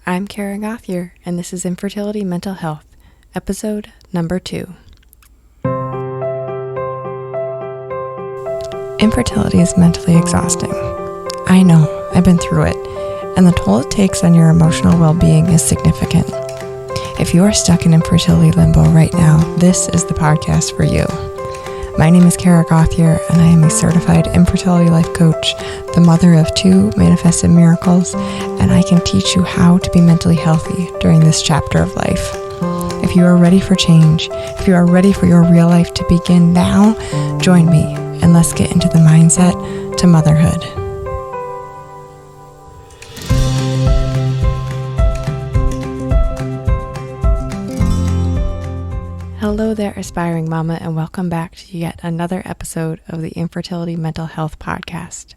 I'm Kara Gothier, and this is Infertility Mental Health, episode number 2. Infertility is mentally exhausting. I know, I've been through it, and the toll it takes on your emotional well-being is significant. If you are stuck in infertility limbo right now, this is the podcast for you. My name is Kara Gothier, and I am a certified infertility life coach, the mother of 2 manifested miracles, and I can teach you how to be mentally healthy during this chapter of life. If you are ready for change, if you are ready for your real life to begin now, join me and let's get into the mindset to motherhood. Hello there, aspiring mama, and welcome back to yet another episode of the Infertility Mental Health Podcast.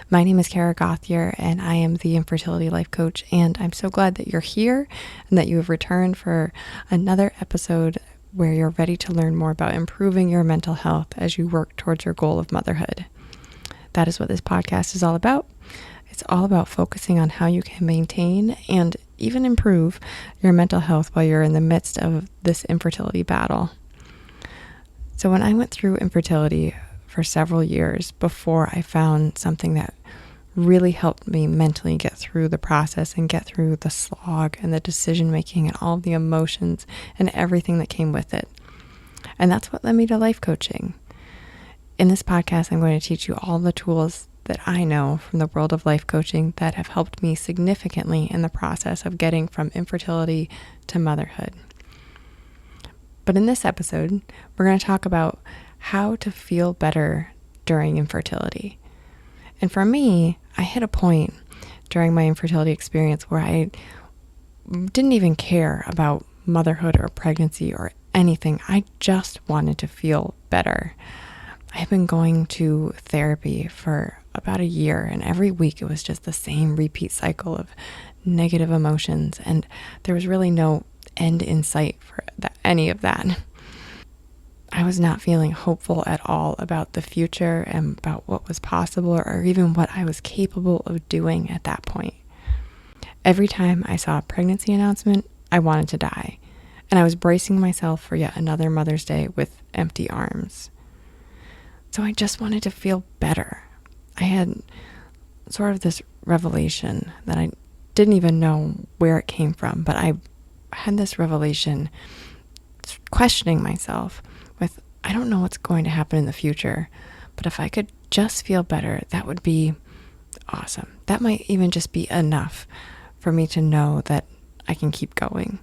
My name is Kara Gothier, and I am the infertility life coach, and I'm so glad that you're here and that you have returned for another episode where you're ready to learn more about improving your mental health as you work towards your goal of motherhood. That is what this podcast is all about. It's all about focusing on how you can maintain and even improve your mental health while you're in the midst of this infertility battle. So when I went through infertility for several years before I found something that really helped me mentally get through the process and get through the slog and the decision making and all of the emotions and everything that came with it. And that's what led me to life coaching. In this podcast, I'm going to teach you all the tools that I know from the world of life coaching that have helped me significantly in the process of getting from infertility to motherhood. But in this episode, we're going to talk about how to feel better during infertility. And for me, I hit a point during my infertility experience where I didn't even care about motherhood or pregnancy or anything. I just wanted to feel better. I had been going to therapy for about a year, and every week it was just the same repeat cycle of negative emotions, and there was really no end in sight for any of that. I was not feeling hopeful at all about the future and about what was possible or even what I was capable of doing at that point. Every time I saw a pregnancy announcement, I wanted to die, and I was bracing myself for yet another Mother's Day with empty arms. So I just wanted to feel better. I had sort of this revelation that I didn't even know where it came from, but I had this revelation questioning myself with, I don't know what's going to happen in the future, but if I could just feel better, that would be awesome. That might even just be enough for me to know that I can keep going.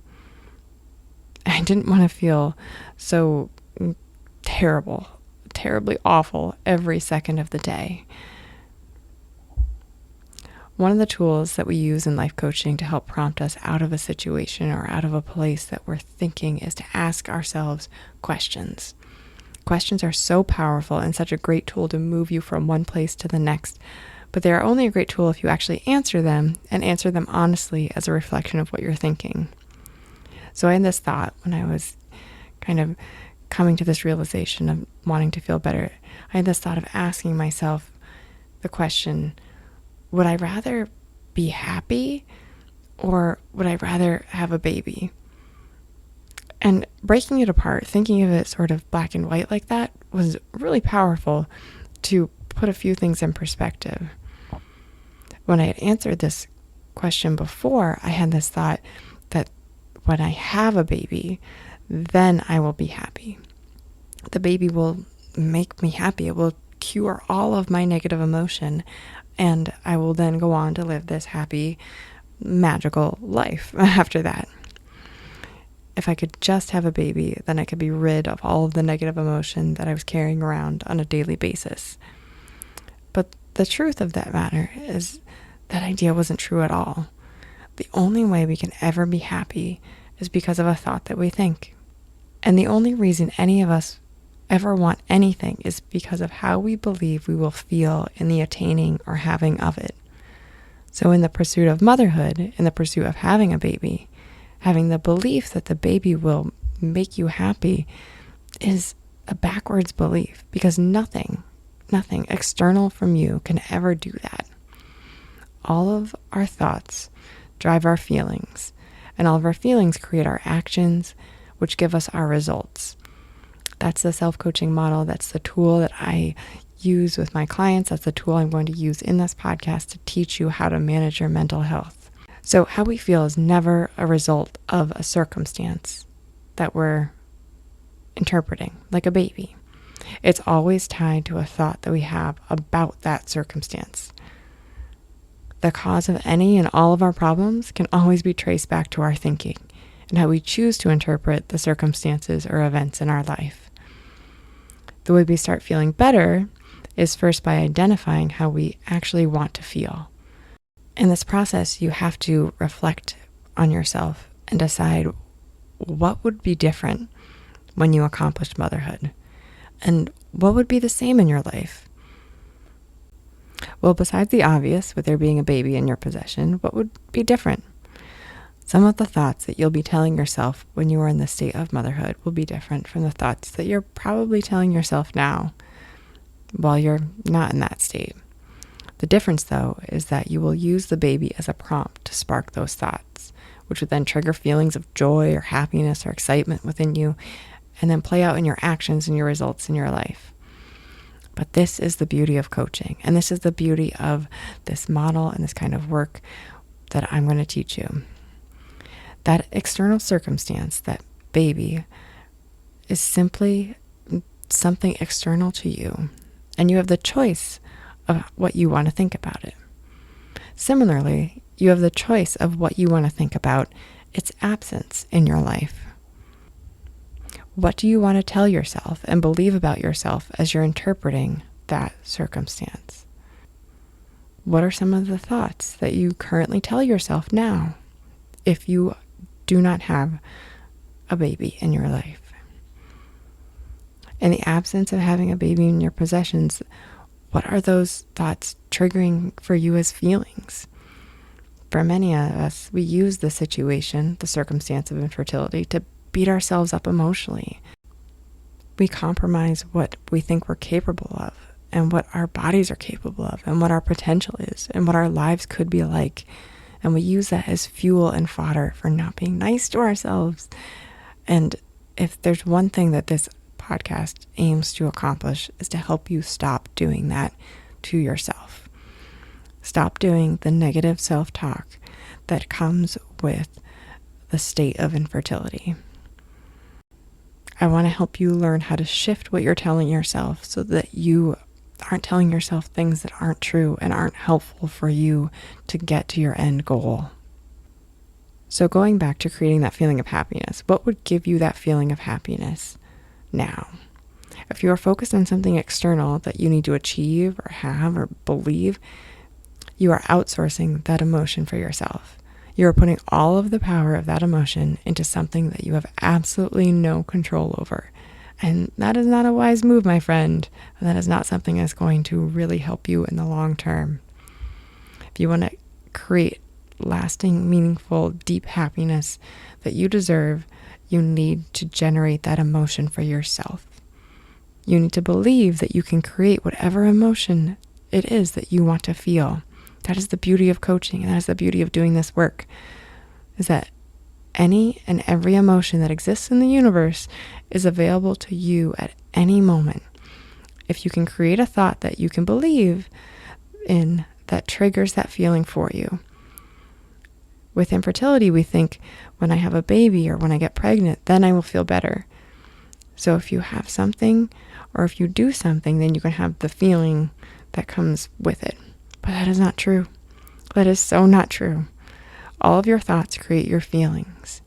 I didn't want to feel so terribly awful every second of the day. One of the tools that we use in life coaching to help prompt us out of a situation or out of a place that we're thinking is to ask ourselves questions. Questions are so powerful and such a great tool to move you from one place to the next, but they are only a great tool if you actually answer them and answer them honestly as a reflection of what you're thinking. So I had this thought when I was kind of coming to this realization of wanting to feel better. I had this thought of asking myself the question, would I rather be happy or would I rather have a baby? And breaking it apart, thinking of it sort of black and white like that was really powerful to put a few things in perspective. When I had answered this question before, I had this thought that when I have a baby, then I will be happy. The baby will make me happy. It will cure all of my negative emotion, and I will then go on to live this happy, magical life after that. If I could just have a baby, then I could be rid of all of the negative emotion that I was carrying around on a daily basis. But the truth of that matter is that idea wasn't true at all. The only way we can ever be happy is because of a thought that we think. And the only reason any of us ever want anything is because of how we believe we will feel in the attaining or having of it. So in the pursuit of motherhood, in the pursuit of having a baby, having the belief that the baby will make you happy is a backwards belief, because nothing external from you can ever do that. All of our thoughts drive our feelings, and all of our feelings create our actions, which give us our results. That's the self-coaching model. That's the tool that I use with my clients. That's the tool I'm going to use in this podcast to teach you how to manage your mental health. So how we feel is never a result of a circumstance that we're interpreting, like a baby. It's always tied to a thought that we have about that circumstance. The cause of any and all of our problems can always be traced back to our thinking and how we choose to interpret the circumstances or events in our life. The way we start feeling better is first by identifying how we actually want to feel. In this process, you have to reflect on yourself and decide what would be different when you accomplished motherhood, and what would be the same in your life. Well, besides the obvious, with there being a baby in your possession, what would be different? Some of the thoughts that you'll be telling yourself when you are in the state of motherhood will be different from the thoughts that you're probably telling yourself now while you're not in that state. The difference, though, is that you will use the baby as a prompt to spark those thoughts, which would then trigger feelings of joy or happiness or excitement within you, and then play out in your actions and your results in your life. But this is the beauty of coaching, and this is the beauty of this model and this kind of work that I'm going to teach you. That external circumstance, that baby, is simply something external to you, and you have the choice of what you want to think about it. Similarly, you have the choice of what you want to think about its absence in your life. What do you want to tell yourself and believe about yourself as you're interpreting that circumstance? What are some of the thoughts that you currently tell yourself now if you do not have a baby in your life? In the absence of having a baby in your possessions, what are those thoughts triggering for you as feelings? For many of us, we use the situation, the circumstance of infertility, to beat ourselves up emotionally. We compromise what we think we're capable of and what our bodies are capable of and what our potential is and what our lives could be like. And we use that as fuel and fodder for not being nice to ourselves. And if there's one thing that this podcast aims to accomplish, is to help you stop doing that to yourself. Stop doing the negative self-talk that comes with the state of infertility. I want to help you learn how to shift what you're telling yourself so that you aren't telling yourself things that aren't true and aren't helpful for you to get to your end goal. So going back to creating that feeling of happiness, what would give you that feeling of happiness now? If you are focused on something external that you need to achieve or have or believe, you are outsourcing that emotion for yourself. You are putting all of the power of that emotion into something that you have absolutely no control over. And that is not a wise move, my friend. And that is not something that's going to really help you in the long term. If you want to create lasting, meaningful, deep happiness that you deserve, you need to generate that emotion for yourself. You need to believe that you can create whatever emotion it is that you want to feel. That is the beauty of coaching, and that is the beauty of doing this work, is that any and every emotion that exists in the universe is available to you at any moment. If you can create a thought that you can believe in that triggers that feeling for you. With infertility, we think when I have a baby or when I get pregnant, then I will feel better. So if you have something or if you do something, then you can have the feeling that comes with it. But that is not true. That is so not true. All of your thoughts create your feelings.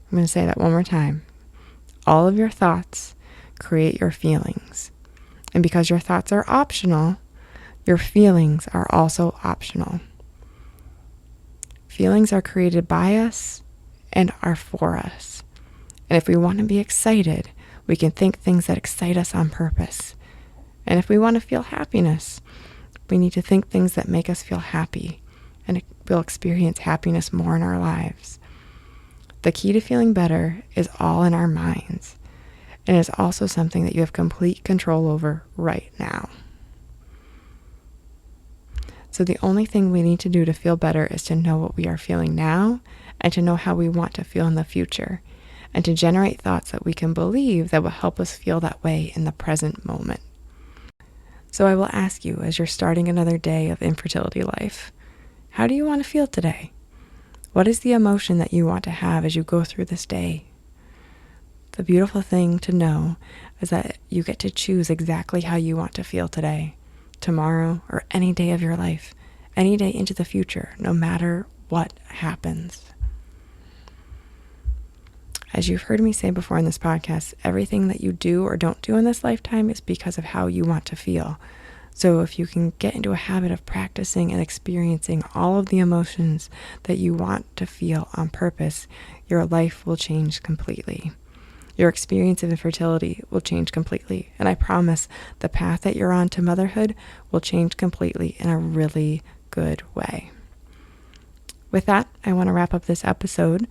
I'm going to say that one more time. All of your thoughts create your feelings. And because your thoughts are optional, your feelings are also optional. Feelings are created by us and are for us. And if we want to be excited, we can think things that excite us on purpose. And if we want to feel happiness, we need to think things that make us feel happy, and we'll experience happiness more in our lives. The key to feeling better is all in our minds, and is also something that you have complete control over right now. So the only thing we need to do to feel better is to know what we are feeling now and to know how we want to feel in the future, and to generate thoughts that we can believe that will help us feel that way in the present moment. So I will ask you, as you're starting another day of infertility life, how do you want to feel today? What is the emotion that you want to have as you go through this day? The beautiful thing to know is that you get to choose exactly how you want to feel today, tomorrow, or any day of your life, any day into the future, no matter what happens. As you've heard me say before in this podcast, everything that you do or don't do in this lifetime is because of how you want to feel. So if you can get into a habit of practicing and experiencing all of the emotions that you want to feel on purpose, your life will change completely. Your experience of infertility will change completely. And I promise the path that you're on to motherhood will change completely in a really good way. With that, I want to wrap up this episode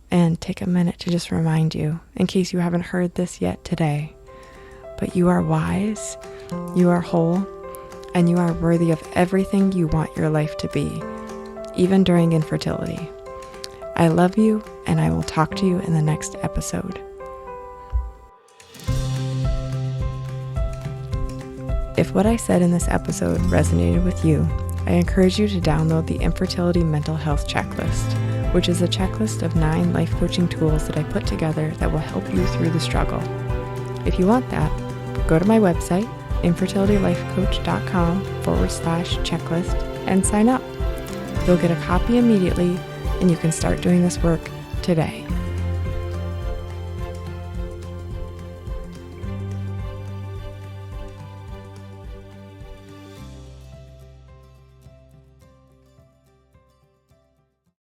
and take a minute to just remind you, in case you haven't heard this yet today, but you are wise, you are whole, and you are worthy of everything you want your life to be, even during infertility. I love you, and I will talk to you in the next episode. If what I said in this episode resonated with you, I encourage you to download the Infertility Mental Health Checklist, which is a checklist of 9 life coaching tools that I put together that will help you through the struggle. If you want that, go to my website, infertilitylifecoach.com/checklist, and sign up. You'll get a copy immediately, and you can start doing this work today.